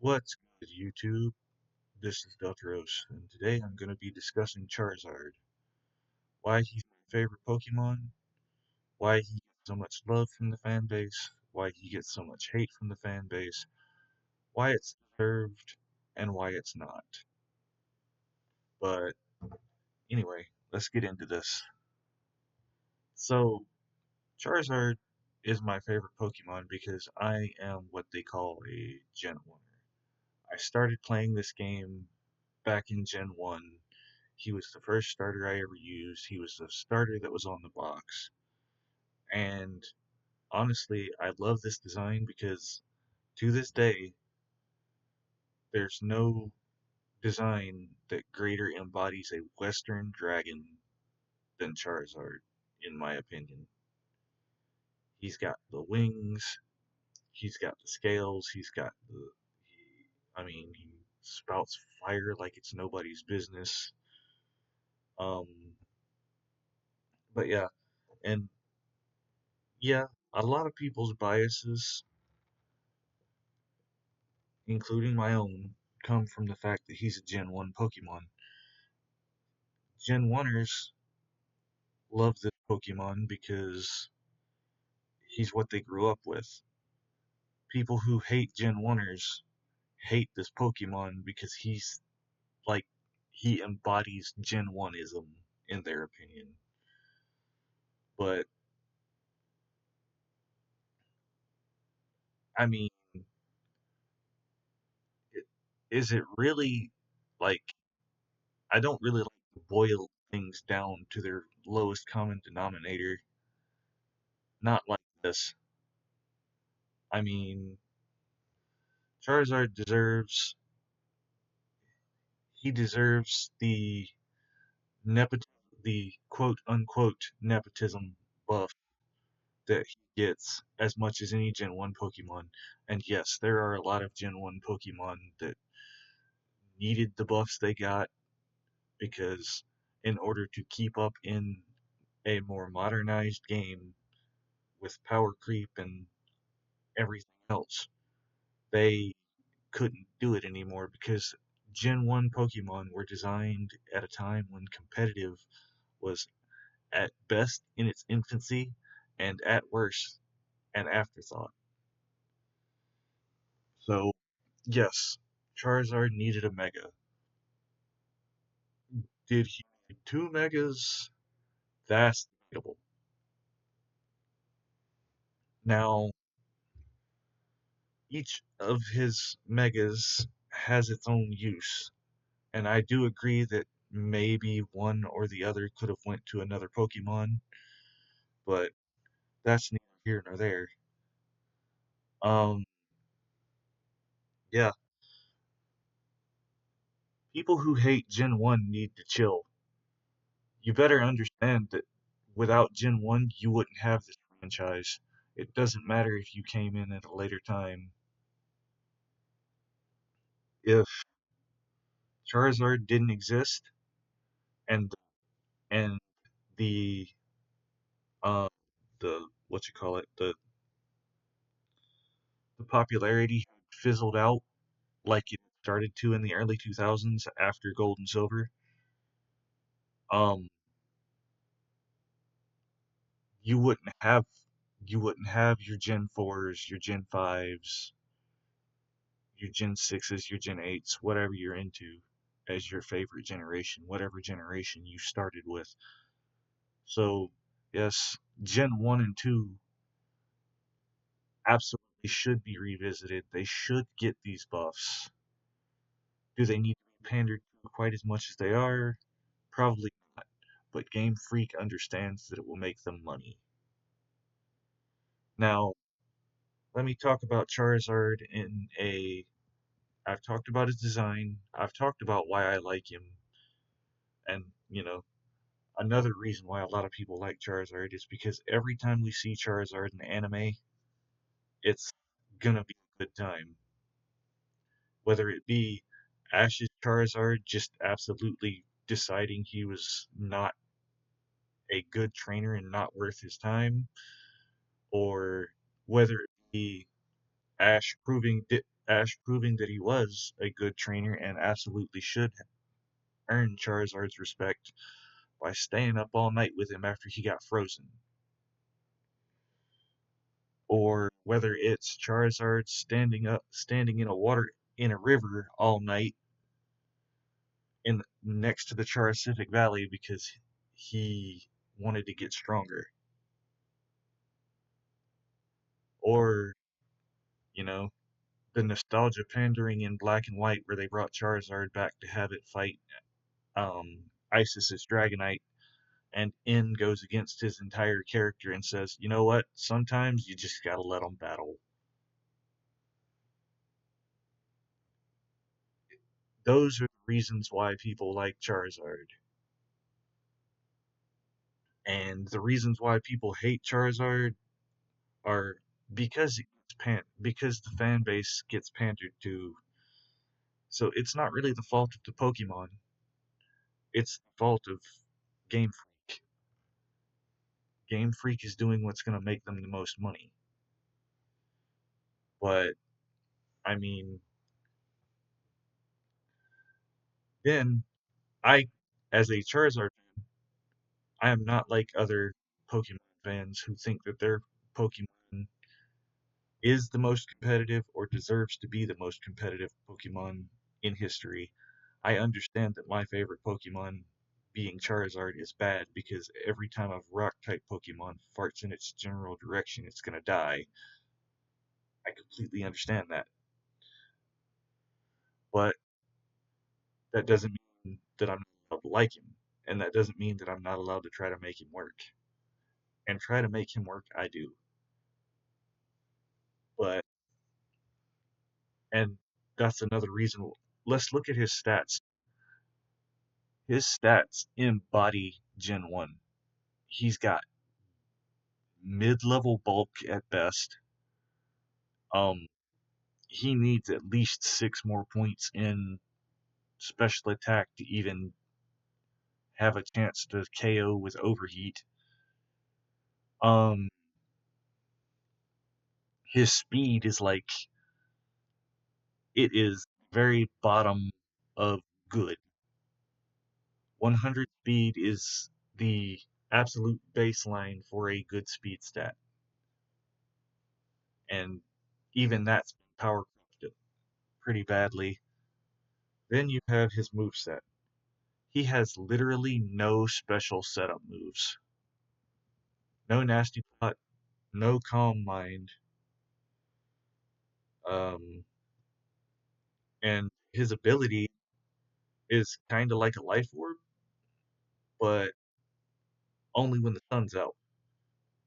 What's good, YouTube? This is Delteros, and today I'm going to be discussing Charizard. Why he's my favorite Pokemon, why he gets so much love from the fan base, why he gets so much hate from the fan base, why it's deserved, and why it's not. But anyway, let's get into this. So, Charizard is my favorite Pokemon because I am what they call a Gen 1er. I started playing this game back in Gen 1. He was the first starter I ever used. He was the starter that was on the box. And honestly, I love this design because to this day, there's no design that greater embodies a Western dragon than Charizard, in my opinion. He's got the wings, he's got the scales, he spouts fire like it's nobody's business. Um, but yeah, and yeah, a lot of people's biases, including my own, come from the fact that he's a Gen 1 Pokemon. Gen 1ers love this Pokemon because he's what they grew up with. People who hate Gen 1ers hate this Pokemon because like, he embodies Gen 1ism, in their opinion. But, I mean, it, is it really, like, I don't really like to boil things down to their lowest common denominator. Not like this. I mean, Charizard deserves nepot the quote unquote nepotism buff that he gets as much as any Gen 1 Pokemon. And yes, there are a lot of Gen 1 Pokemon that needed the buffs they got because in order to keep up in a more modernized game with power creep and everything else, they couldn't do it anymore because Gen 1 Pokemon were designed at a time when competitive was at best in its infancy and at worst an afterthought. So, yes, Charizard needed a Mega. Did he need two Megas? That's debatable. Now, each of his Megas has its own use, and I do agree that maybe one or the other could have went to another Pokemon, but that's neither here nor there. Um, yeah, people who hate Gen 1 need to chill. You better understand that without Gen 1, you wouldn't have this franchise. It doesn't matter if you came in at a later time. If Charizard didn't exist and and the uh the what you call it, the popularity fizzled out like it started to in the early 2000s after Gold and Silver, um you wouldn't have your Gen 4s, your Gen 5s, your Gen 6s, your Gen 8s, whatever you're into as your favorite generation, whatever generation you started with. So, yes, Gen 1 and 2 absolutely should be revisited. They should get these buffs. Do they need to be pandered to quite as much as they are? Probably not. But Game Freak understands that it will make them money. Now, let me talk about Charizard in a. I've talked about his design. I've talked about why I like him. And, another reason why a lot of people like Charizard is because every time we see Charizard in the anime, it's gonna be a good time. Whether it be Ash's Charizard just absolutely deciding he was not a good trainer and not worth his time, or whether it be Ash Ash proving that he was a good trainer and absolutely should earn Charizard's respect by staying up all night with him after he got frozen. Or whether it's Charizard standing in a river all night in next to the Charcific Valley because he wanted to get stronger. Or, you know, the nostalgia pandering in Black and White where they brought Charizard back to have it fight Isis's Dragonite, and N goes against his entire character and says, you know what, sometimes you just gotta let them battle. Those are the reasons why people like Charizard. And the reasons why people hate Charizard are because the fan base gets pandered to. So it's not really the fault of the Pokemon. It's the fault of Game Freak. Game Freak is doing what's going to make them the most money. But I mean, then I, as a Charizard, I am not like other Pokemon fans who think that their Pokemon is the most competitive or deserves to be the most competitive Pokemon in history. I understand that my favorite Pokemon, being Charizard, is bad because every time a rock type Pokemon farts in its general direction, it's gonna die. I completely understand that. But that doesn't mean that I'm not allowed to like him. And that doesn't mean that I'm not allowed to try to make him work. And try to make him work, I do. But, and that's another reason. Let's look at his stats. His stats embody Gen 1. He's got mid-level bulk at best. Um, he needs at least 6 more points in special attack to even have a chance to KO with overheat. Um, his speed is like it is very bottom of good. 100 speed is the absolute baseline for a good speed stat, and even that's power crept pretty badly. Then you have his moveset. He has literally no special setup moves. No nasty plot, no calm mind. Um, and his ability is kind of like a life orb, but only when the sun's out.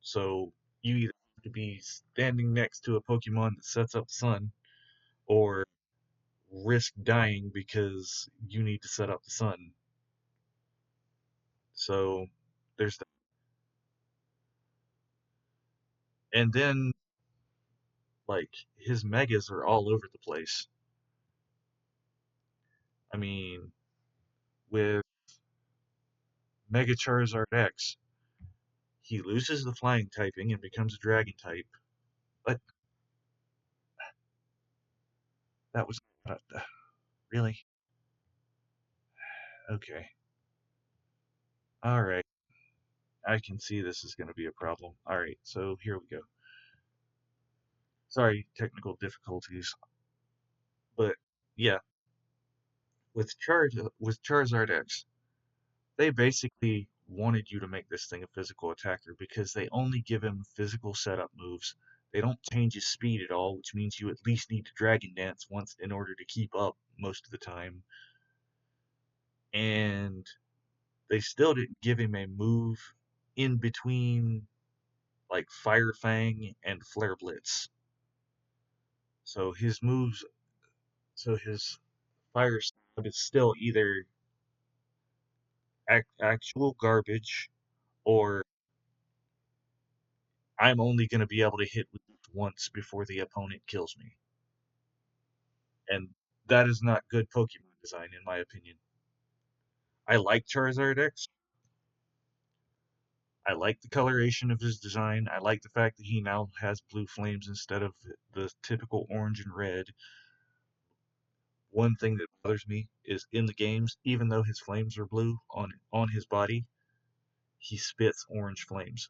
So you either have to be standing next to a Pokemon that sets up the sun, or risk dying because you need to set up the sun. So there's that. And then like his megas are all over the place. I mean, with Mega Charizard X, he loses the flying typing and becomes a dragon type. But that was really okay. All right. I can see this is going to be a problem. All right. So here we go. Sorry, technical difficulties. But yeah, with Charizard X, they basically wanted you to make this thing a physical attacker because they only give him physical setup moves. They don't change his speed at all, which means you at least need to Dragon Dance once in order to keep up most of the time. And they still didn't give him a move in between like Fire Fang and Flare Blitz. So his moves, so his Fire Stab is still either actual garbage or I'm only going to be able to hit with it once before the opponent kills me. And that is not good Pokemon design, in my opinion. I like Charizard X. I like the coloration of his design. I like the fact that he now has blue flames instead of the typical orange and red. One thing that bothers me is in the games, even though his flames are blue on his body, he spits orange flames.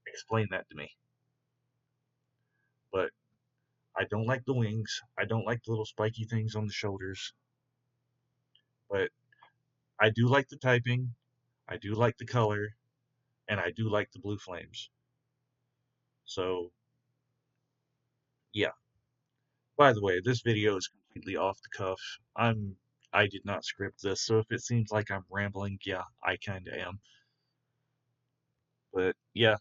Explain that to me. But I don't like the wings. I don't like the little spiky things on the shoulders. But I do like the typing. I do like the color, and I do like the blue flames. So yeah. By the way, this video is completely off the cuff. I did not script this, so if it seems like I'm rambling, yeah, I kinda am. But yeah,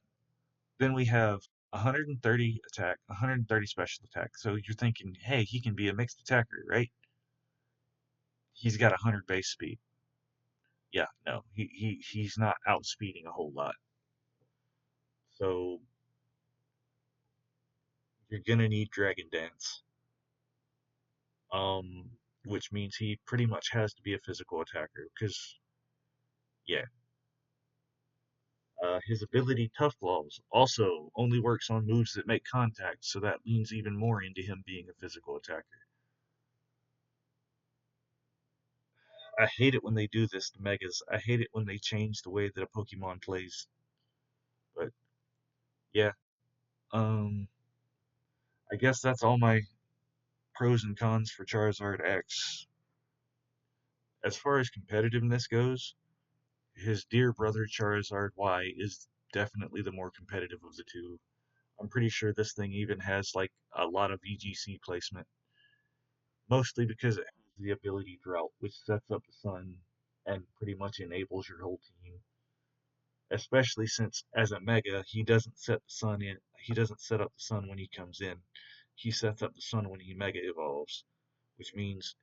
then we have 130 attack, 130 special attack. So you're thinking, hey, he can be a mixed attacker, right? He's got 100 base speed. Yeah, no, he's not outspeeding a whole lot. So you're gonna need Dragon Dance, which means he pretty much has to be a physical attacker. Because yeah, his ability Tough Gloves also only works on moves that make contact, so that leans even more into him being a physical attacker. I hate it when they do this to Megas. I hate it when they change the way that a Pokemon plays. But yeah, um, I guess that's all my pros and cons for Charizard X. As far as competitiveness goes, his dear brother Charizard Y is definitely the more competitive of the two. I'm pretty sure this thing even has like a lot of VGC placement, mostly because it has the ability Drought, which sets up the sun and pretty much enables your whole team. Especially since as a mega, he doesn't set up the sun when he comes in. He sets up the sun when he mega evolves, which means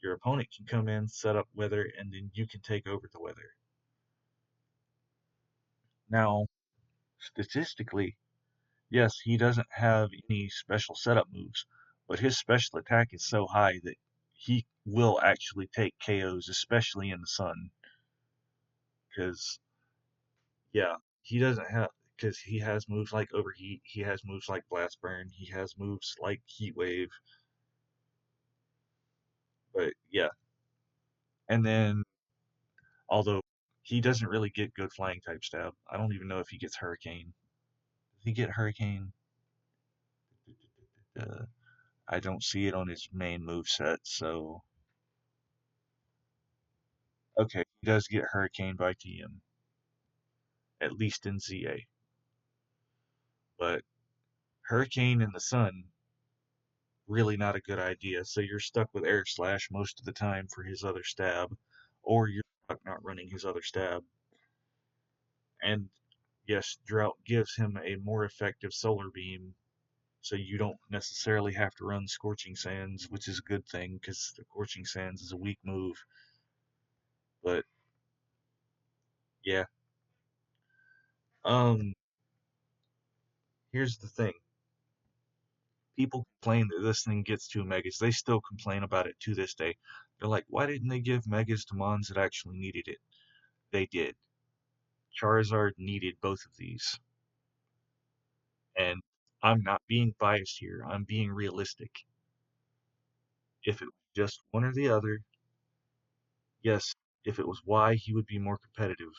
your opponent can come in, set up weather, and then you can take over the weather. Now, statistically, yes, he doesn't have any special setup moves, but his special attack is so high that he will actually take KOs, especially in the sun. Because, yeah, he doesn't have, because he has moves like Overheat, he has moves like Blast Burn, he has moves like Heat Wave. But yeah, and then, although he doesn't really get good flying type stab, I don't even know if he gets Hurricane. Does he get Hurricane? Uh, I don't see it on his main move set, so okay, he does get Hurricane by TM, at least in ZA. But Hurricane in the sun, really not a good idea. So you're stuck with Air Slash most of the time for his other stab, or you're stuck not running his other stab. And yes, Drought gives him a more effective Solar Beam, so you don't necessarily have to run Scorching Sands, which is a good thing because Scorching Sands is a weak move. But yeah, um, here's the thing: people complain that this thing gets two megas. They still complain about it to this day. They're like, why didn't they give megas to Mons that actually needed it? They did. Charizard needed both of these. And I'm not being biased here. I'm being realistic. If it was just one or the other, yes, if it was Y, he would be more competitive.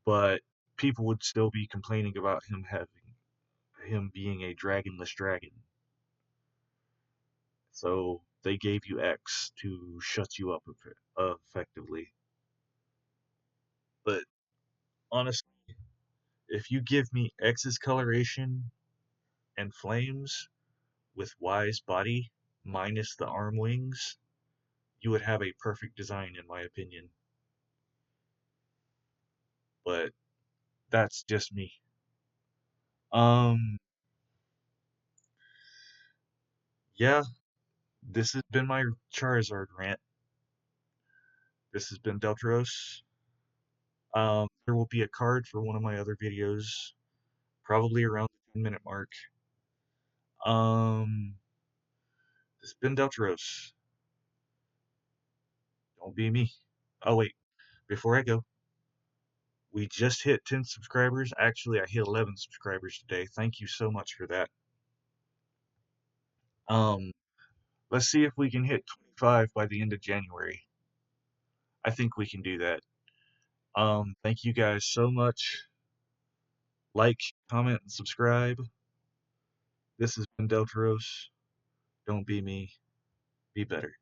But people would still be complaining about him being a dragonless dragon. So they gave you X to shut you up effectively. But honestly, if you give me X's coloration and flames with Y's body minus the arm wings, you would have a perfect design in my opinion. But that's just me. Um yeah, this has been my Charizard rant. This has been Delteros. There will be a card for one of my other videos, probably around the 10-minute mark. Um this has been Delteros. Don't be me. Oh wait, before I go, we just hit 10 subscribers. Actually, I hit 11 subscribers today. Thank you so much for that. Um Let's see if we can hit 25 by the end of January. I think we can do that. Thank you guys so much. Like, comment, and subscribe. This has been Delteros. Don't be me. Be better.